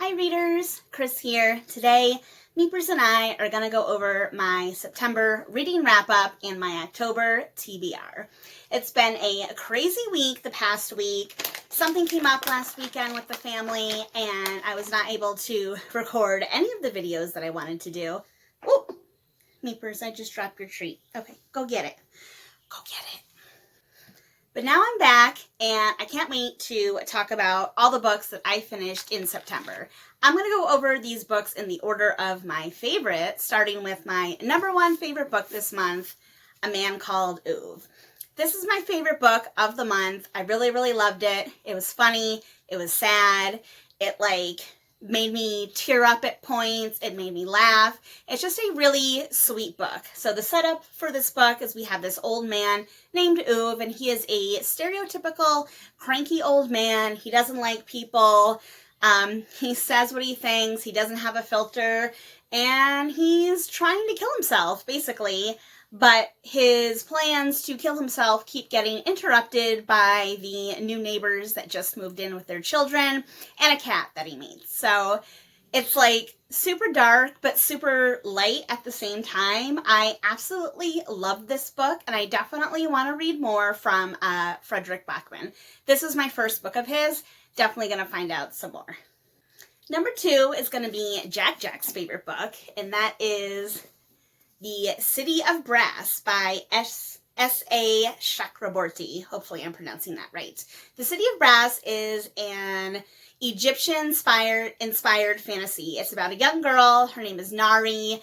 Hi readers, Chris here. Today, Meepers and I are going to go over my September reading wrap-up and my October TBR. It's been a crazy week the past week. Something came up last weekend with the family and I was not able to record any of the videos that I wanted to do. Oh, Meepers, I just dropped your treat. Okay, go get it. Go get it. But now I'm back, and I can't wait to talk about all the books that I finished in September. I'm going to go over these books in the order of my favorite, starting with my number one favorite book this month, A Man Called Ove. This is my favorite book of the month. I really, really loved it. It was funny. It was sad. It, made me tear up at points. It made me laugh. It's just a really sweet book. So the setup for this book is we have this old man named Ove, and he is a stereotypical cranky old man. He doesn't like people. He says what he thinks. He doesn't have a filter, and he's trying to kill himself, basically. But his plans to kill himself keep getting interrupted by the new neighbors that just moved in with their children and a cat that he meets. So it's super dark but super light at the same time. I absolutely love this book, and I definitely want to read more from Frederick Bachman. This is my first book of his. Definitely going to find out some more. Number two is going to be Jack's favorite book, and that is The City of Brass by S.A. Chakraborty. Hopefully I'm pronouncing that right. The City of Brass is an Egyptian-inspired fantasy. It's about a young girl. Her name is Nari.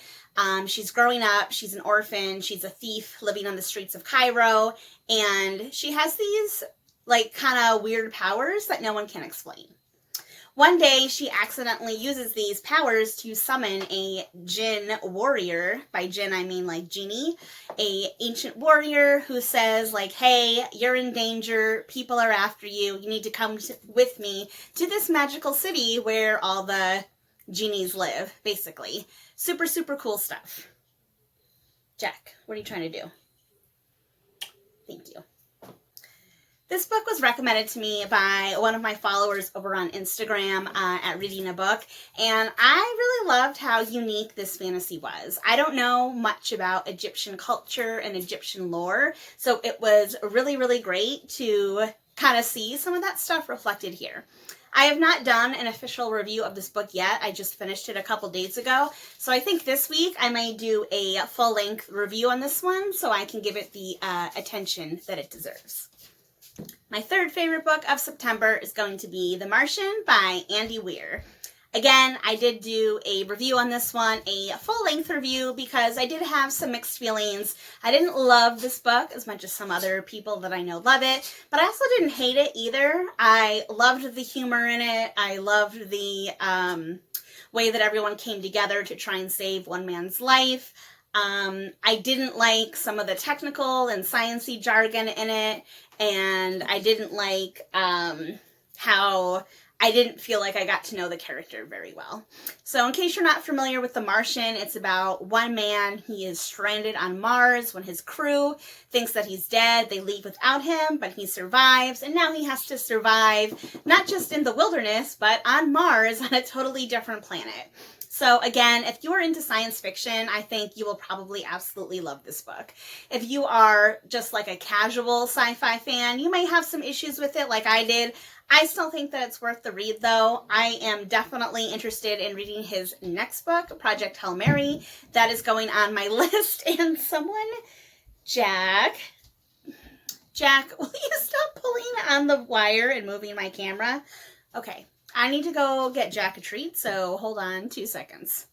She's growing up. She's an orphan. She's a thief living on the streets of Cairo. And she has these, kind of weird powers that no one can explain. One day, she accidentally uses these powers to summon a jinn warrior. By jinn, I mean genie. A ancient warrior who says, hey, you're in danger. People are after you. You need to come with me to this magical city where all the genies live, basically. Super, super cool stuff. Jack, what are you trying to do? Thank you. This book was recommended to me by one of my followers over on Instagram at Reading a Book, and I really loved how unique this fantasy was. I don't know much about Egyptian culture and Egyptian lore, so it was really, really great to kind of see some of that stuff reflected here. I have not done an official review of this book yet. I just finished it a couple days ago, so I think this week I might do a full-length review on this one so I can give it the attention that it deserves. My third favorite book of September is going to be The Martian by Andy Weir. Again, I did do a review on this one, a full-length review, because I did have some mixed feelings. I didn't love this book as much as some other people that I know love it, but I also didn't hate it either. I loved the humor in it. I loved the way that everyone came together to try and save one man's life. I didn't like some of the technical and sciencey jargon in it, and I didn't like how I didn't feel like I got to know the character very well. So in case you're not familiar with The Martian, it's about one man. He is stranded on Mars when his crew thinks that he's dead. They leave without him, but he survives, and now he has to survive not just in the wilderness, but on Mars on a totally different planet. So again, if you are into science fiction, I think you will probably absolutely love this book. If you are just a casual sci-fi fan, you may have some issues with it like I did. I still think that it's worth the read, though. I am definitely interested in reading his next book, Project Hail Mary. That is going on my list. And Jack, will you stop pulling on the wire and moving my camera? Okay. I need to go get Jack a treat, so hold on 2 seconds.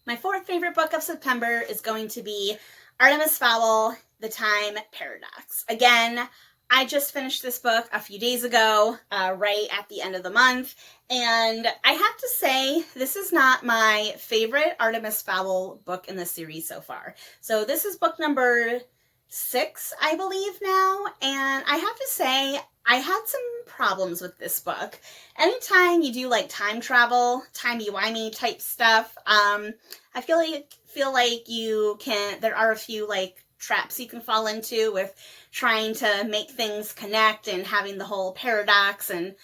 My fourth favorite book of September is going to be Artemis Fowl, The Time Paradox. Again, I just finished this book a few days ago, right at the end of the month, and I have to say, this is not my favorite Artemis Fowl book in the series so far. So this is book number 6, I believe now, and I have to say, I had some problems with this book. Anytime you do time travel, timey-wimey type stuff, I feel like there are a few traps you can fall into with trying to make things connect and having the whole paradox, and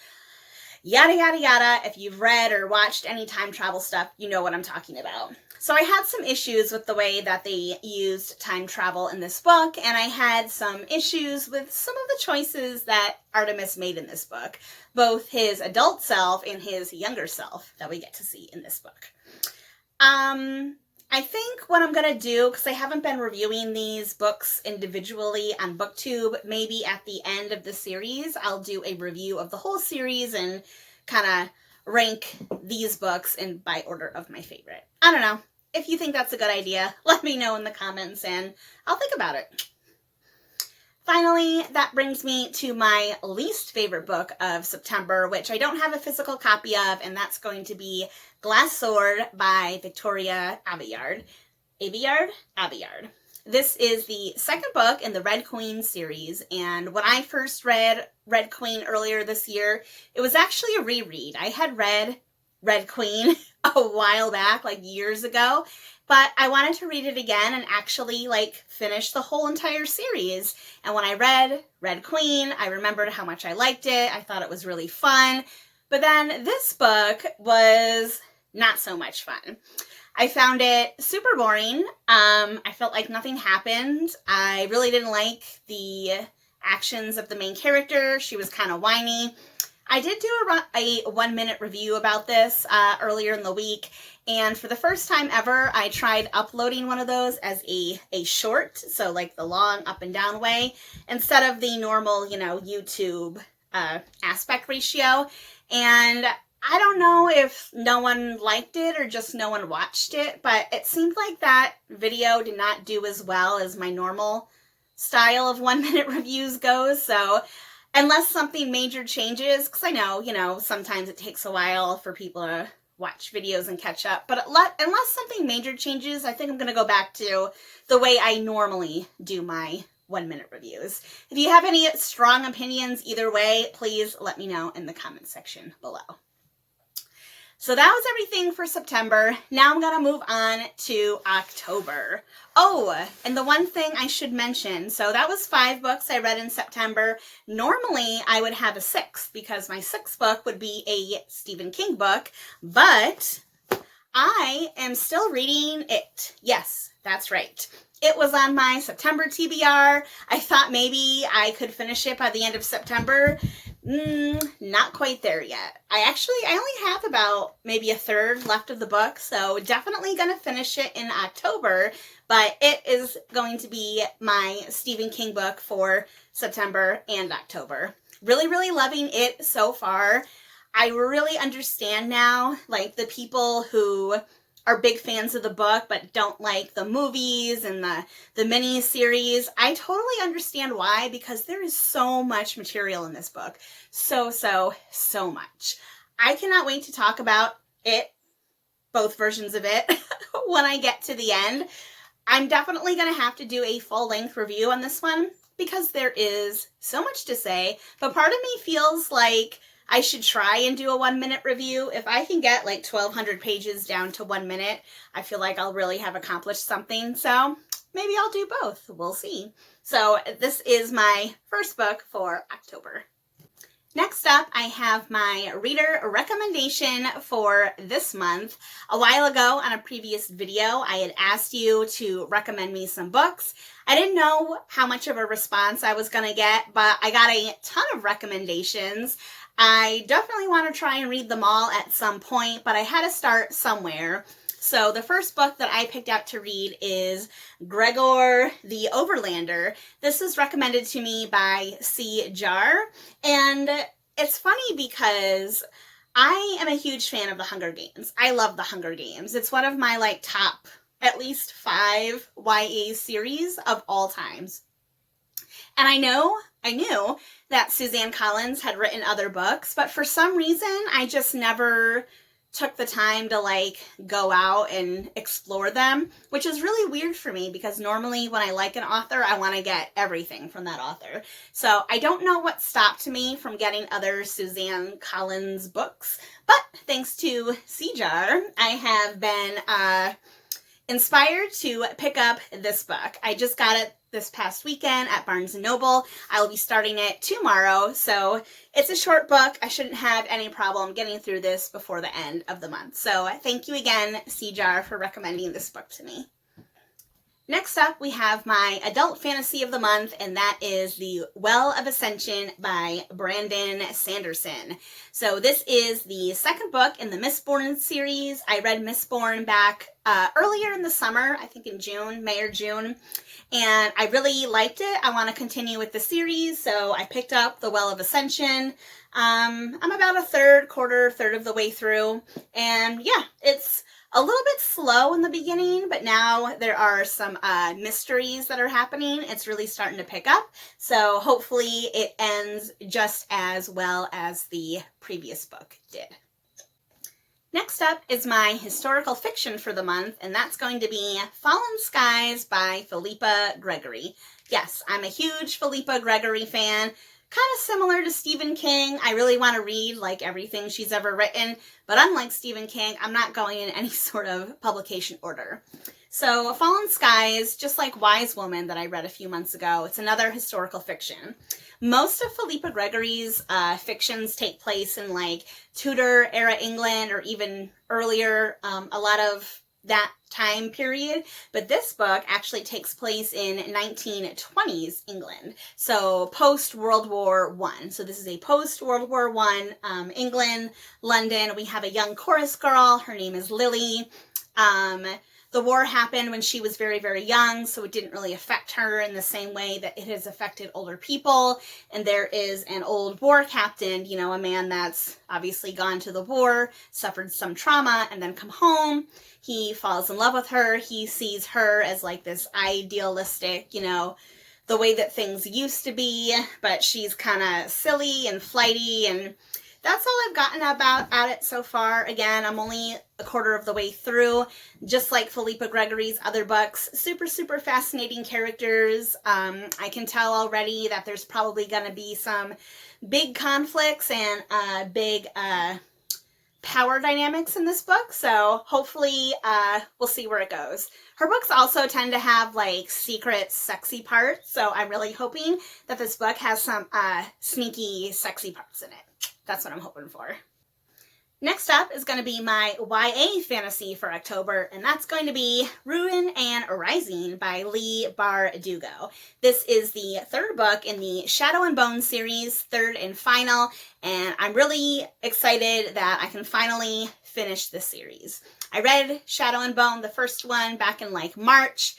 yada, yada, yada. If you've read or watched any time travel stuff, you know what I'm talking about. So I had some issues with the way that they used time travel in this book, and I had some issues with some of the choices that Artemis made in this book, both his adult self and his younger self that we get to see in this book. I think what I'm going to do, because I haven't been reviewing these books individually on BookTube, maybe at the end of the series, I'll do a review of the whole series and kind of rank these books by order of my favorite. I don't know. If you think that's a good idea, let me know in the comments and I'll think about it. Finally, that brings me to my least favorite book of September, which I don't have a physical copy of, and that's going to be Glass Sword by Victoria Aveyard. Aveyard. This is the second book in the Red Queen series, and when I first read Red Queen earlier this year, it was actually a reread. I had read Red Queen a while back, like years ago, but I wanted to read it again and actually finish the whole entire series. And when I read Red Queen, I remembered how much I liked it. I thought it was really fun. But then this book was not so much fun. I found it super boring. I felt like nothing happened. I really didn't like the actions of the main character. She was kind of whiny. I did do a 1-minute review about this earlier in the week, and for the first time ever, I tried uploading one of those as a short, so like the long up and down way, instead of the normal, YouTube aspect ratio, and I don't know if no one liked it or just no one watched it, but it seemed like that video did not do as well as my normal style of 1-minute reviews goes, so unless something major changes, because I know, sometimes it takes a while for people to watch videos and catch up, but unless something major changes, I think I'm going to go back to the way I normally do my 1-minute reviews. If you have any strong opinions either way, please let me know in the comment section below. So that was everything for September. Now I'm going to move on to October. Oh, and the one thing I should mention, so that was 5 books I read in September. Normally I would have a 6th because my 6th book would be a Stephen King book, but I am still reading it. Yes, that's right. It was on my September TBR. I thought maybe I could finish it by the end of September. Not quite there yet. I only have about maybe a third left of the book, so definitely going to finish it in October, but it is going to be my Stephen King book for September and October. Really, really loving it so far. I really understand now, the people who are big fans of the book but don't like the movies and the mini-series. I totally understand why, because there is so much material in this book. So much. I cannot wait to talk about it, both versions of it, when I get to the end. I'm definitely going to have to do a full-length review on this one because there is so much to say, but part of me feels like I should try and do a 1-minute review. If I can get 1,200 pages down to 1 minute, I feel like I'll really have accomplished something. So maybe I'll do both. We'll see. So this is my first book for October. Next up, I have my reader recommendation for this month. A while ago on a previous video, I had asked you to recommend me some books. I didn't know how much of a response I was going to get, but I got a ton of recommendations. I definitely want to try and read them all at some point, but I had to start somewhere. So the first book that I picked out to read is Gregor the Overlander. This was recommended to me by C. Jar, and it's funny because I am a huge fan of the Hunger Games. I love the Hunger Games. It's one of my top at least 5 YA series of all times. And I knew that Suzanne Collins had written other books, but for some reason, I just never took the time to go out and explore them, which is really weird for me because normally when I like an author, I want to get everything from that author. So I don't know what stopped me from getting other Suzanne Collins books, but thanks to CJAR, I have been inspired to pick up this book. I just got it this past weekend at Barnes & Noble. I will be starting it tomorrow, so it's a short book. I shouldn't have any problem getting through this before the end of the month. So thank you again, CJAR, for recommending this book to me. Next up, we have my adult fantasy of the month, and that is The Well of Ascension by Brandon Sanderson. So this is the second book in the Mistborn series. I read Mistborn back earlier in the summer, I think in June, May or June, and I really liked it. I want to continue with the series, so I picked up The Well of Ascension. I'm about a third of the way through, and yeah, it's a little bit slow in the beginning, but now there are some mysteries that are happening. It's really starting to pick up, so hopefully it ends just as well as the previous book did. Next up is my historical fiction for the month, and that's going to be Fallen Skies by Felipa Gregory. Yes, I'm a huge Felipa Gregory fan. Kind of similar to Stephen King. I really want to read like everything she's ever written, but unlike Stephen King, I'm not going in any sort of publication order. So Fallen Skies, just like Wise Woman that I read a few months ago, it's another historical fiction. Most of Felipa Gregory's fictions take place in like Tudor era England or even earlier, a lot of that time period, but this book actually takes place in 1920s England, so post World War I. So this is a post World War I England, London. We have a young chorus girl. Her name is Leigh. The war happened when she was very, very young, so it didn't really affect her in the same way that it has affected older people. And there is an old war captain, you know, a man that's obviously gone to the war, suffered some trauma, and then come home. He falls in love with her. He sees her as like this idealistic, you know, the way that things used to be, but she's kind of silly and flighty, and that's all I've gotten about at it so far. Again, I'm only a quarter of the way through. Just like Felipa Gregory's other books, super, super fascinating characters. I can tell already that there's probably going to be some big conflicts and big power dynamics in this book, so hopefully we'll see where it goes. Her books also tend to have like secret sexy parts, so I'm really hoping that this book has some sneaky sexy parts in it. That's what I'm hoping for. Next up is going to be my YA fantasy for October, and that's going to be Ruin and Rising by Leigh Bardugo. This is the third book in the Shadow and Bone series, third and final, and I'm really excited that I can finally finish this series. I read Shadow and Bone, the first one, back in like March.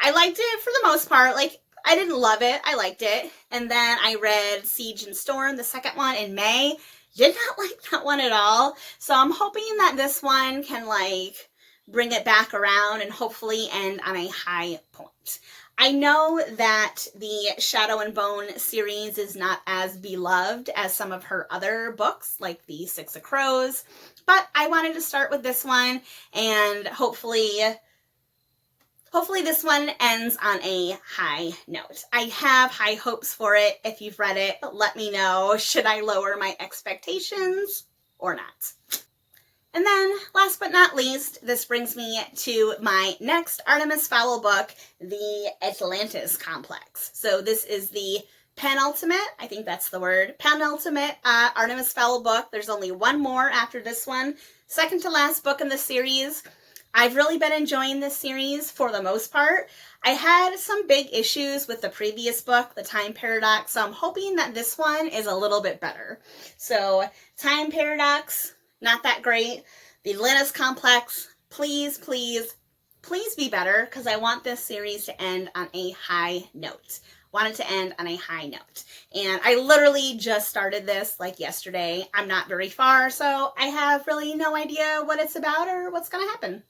I liked it for the most part. Like, I didn't love it. I liked it. And then I read Siege and Storm, the second one, in May. Did not like that one at all. So I'm hoping that this one can like bring it back around and hopefully end on a high point. I know that the Shadow and Bone series is not as beloved as some of her other books, like the Six of Crows, but I wanted to start with this one, and hopefully this one ends on a high note. I have high hopes for it. If you've read it, let me know. Should I lower my expectations or not? And then, last but not least, this brings me to my next Artemis Fowl book, The Atlantis Complex. So this is the penultimate, I think that's the word, penultimate Artemis Fowl book. There's only one more after this one. Second to last book in the series. I've really been enjoying this series for the most part. I had some big issues with the previous book, The Time Paradox, so I'm hoping that this one is a little bit better. So, Time Paradox, not that great. The Atlantis Complex, please, please, please be better, because I want this series to end on a high note. Want it to end on a high note. And I literally just started this like yesterday. I'm not very far, so I have really no idea what it's about or what's going to happen.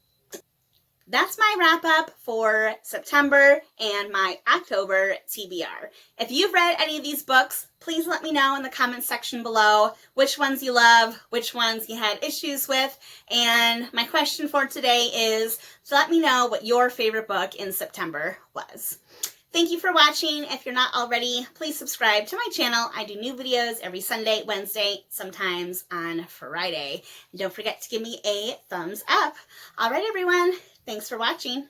That's my wrap up for September and my October TBR. If you've read any of these books, please let me know in the comments section below which ones you love, which ones you had issues with, and my question for today is to let me know what your favorite book in September was. Thank you for watching. If you're not already, please subscribe to my channel. I do new videos every Sunday, Wednesday, sometimes on Friday. And don't forget to give me a thumbs up. All right, everyone. Thanks for watching.